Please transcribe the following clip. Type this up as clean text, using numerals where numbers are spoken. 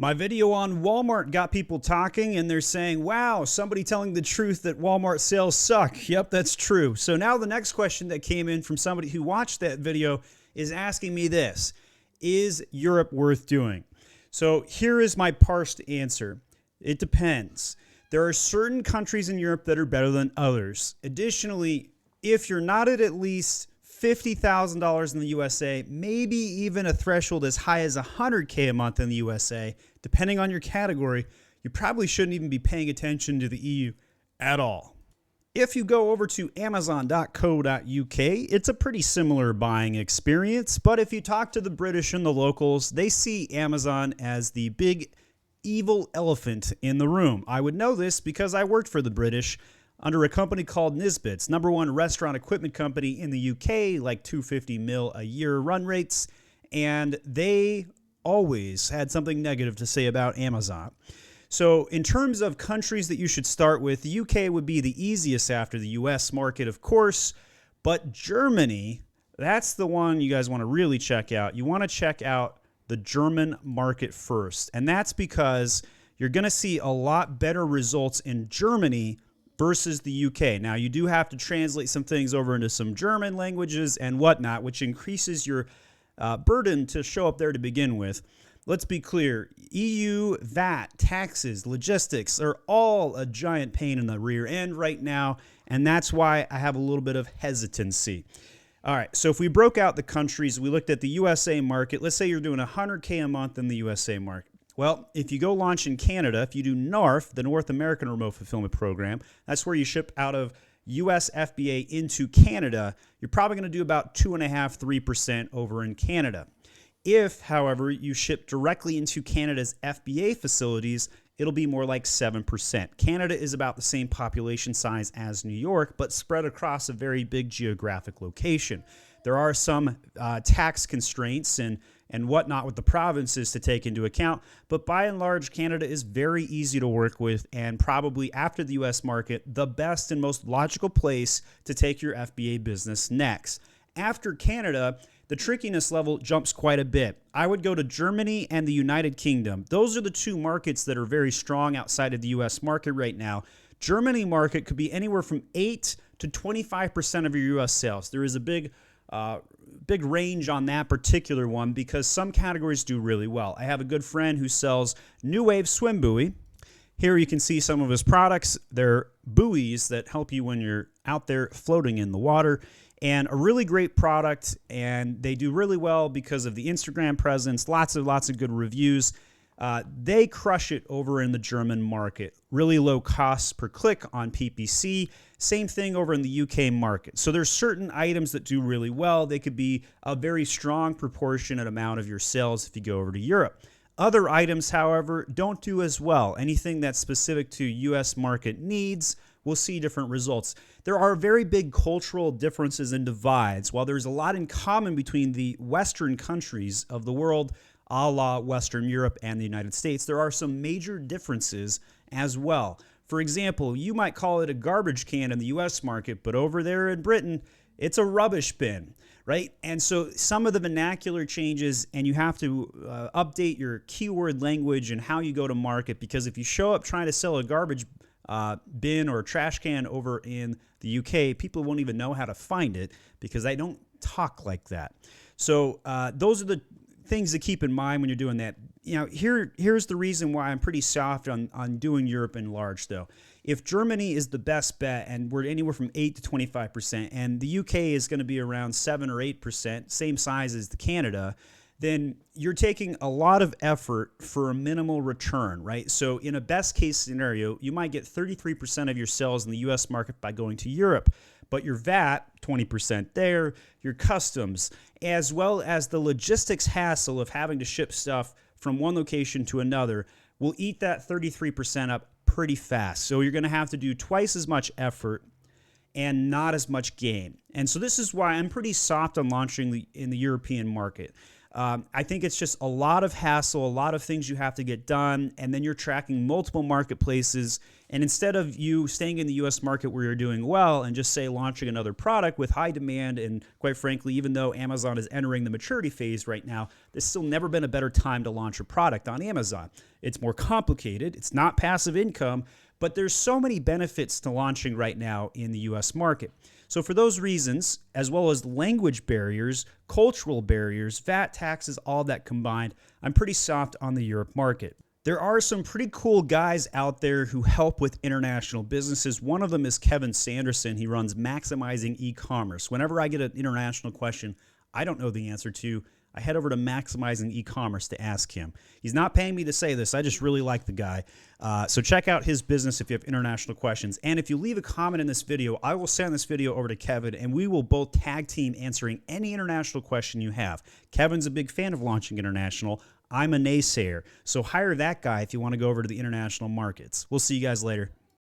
My video on Walmart got people talking, and they're saying, wow, somebody telling the truth that Walmart sales suck. Yep, that's true. So now the next question that came in from somebody who watched that video is asking me this: is Europe worth doing? So here is my parsed answer. It depends. There are certain countries in Europe that are better than others. Additionally, if you're not at least $50,000 in the USA, maybe even a threshold as high as $100K a month in the USA, depending on your category, you probably shouldn't even be paying attention to the EU at all. If you go over to amazon.co.uk, it's a pretty similar buying experience, but if you talk to the British and the locals, they see Amazon as the big evil elephant in the room. I would know this because I worked for the British under a company called Nisbets, #1 restaurant equipment company in the UK, like 250 mil a year run rates, and they always had something negative to say about Amazon. So in terms of countries that you should start with, the UK would be the easiest after the US market, of course, but Germany, that's the one you guys want to really check out. You want to check out the German market first, and that's because you're going to see a lot better results in Germany versus the UK. Now, you do have to translate some things over into some German languages and whatnot, which increases your burden to show up there to begin with. Let's be clear, EU, VAT, taxes, logistics are all a giant pain in the rear end right now, and that's why I have a little bit of hesitancy. All right, so if we broke out the countries, we looked at the USA market. Let's say you're doing $100K a month in the USA market. Well, if you go launch in Canada, if you do NARF, the North American Remote Fulfillment Program, that's where you ship out of US FBA into Canada, you're probably going to do about 2.5–3% over in Canada. If, however, you ship directly into Canada's FBA facilities, it'll be more like 7%. Canada is about the same population size as New York, but spread across a very big geographic location. There are some tax constraints and whatnot with the provinces to take into account, but by and large, Canada is very easy to work with and probably after the US market, the best and most logical place to take your FBA business next. After Canada, the trickiness level jumps quite a bit. I would go to Germany and the United Kingdom. Those are the two markets that are very strong outside of the US market right now. Germany market could be anywhere from 8 to 25% of your US sales. There is a big range on that particular one because some categories do really well. I have a good friend who sells New Wave swim buoy. Here you can see some of his products. They're buoys that help you when you're out there floating in the water, and a really great product, and they do really well because of the Instagram presence, lots of good reviews. They crush it over in the German market. Really low costs per click on PPC. Same thing over in the UK market. So there's certain items that do really well. They could be a very strong proportionate amount of your sales if you go over to Europe. Other items, however, don't do as well. Anything that's specific to US market needs will see different results. There are very big cultural differences and divides. While there's a lot in common between the Western countries of the world, a la Western Europe and the United States, there are some major differences as well. For example, you might call it a garbage can in the US market, but over there in Britain, it's a rubbish bin, right? And so some of the vernacular changes, and you have to update your keyword language and how you go to market, because if you show up trying to sell a garbage bin or a trash can over in the UK, people won't even know how to find it because they don't talk like that. So those are the things to keep in mind when you're doing that. You know, here's the reason why I'm pretty soft on doing Europe in large, though. If Germany is the best bet and we're anywhere from 8 to 25%, and the UK is going to be around 7 or 8%, same size as the Canada, then you're taking a lot of effort for a minimal return, right? So in a best case scenario, you might get 33% of your sales in the US market by going to Europe, but your VAT, 20% there, your customs, as well as the logistics hassle of having to ship stuff from one location to another will eat that 33% up pretty fast. So you're going to have to do twice as much effort and not as much gain. And so this is why I'm pretty soft on launching in the European market. I think it's just a lot of hassle, a lot of things you have to get done, and then you're tracking multiple marketplaces. And instead of you staying in the US market where you're doing well and just say launching another product with high demand, and quite frankly, even though Amazon is entering the maturity phase right now, there's still never been a better time to launch a product on Amazon. It's more complicated, it's not passive income, but there's so many benefits to launching right now in the US market. So for those reasons, as well as language barriers, cultural barriers, VAT taxes, all that combined, I'm pretty soft on the Europe market. There are some pretty cool guys out there who help with international businesses. One of them is Kevin Sanderson. He runs Maximizing E-commerce. Whenever I get an international question I don't know the answer to, I head over to Maximizing E-commerce to ask him. He's not paying me to say this. I just really like the guy. So check out his business if you have international questions. And if you leave a comment in this video, I will send this video over to Kevin, and we will both tag team answering any international question you have. Kevin's a big fan of launching international. I'm a naysayer. So hire that guy if you want to go over to the international markets. We'll see you guys later.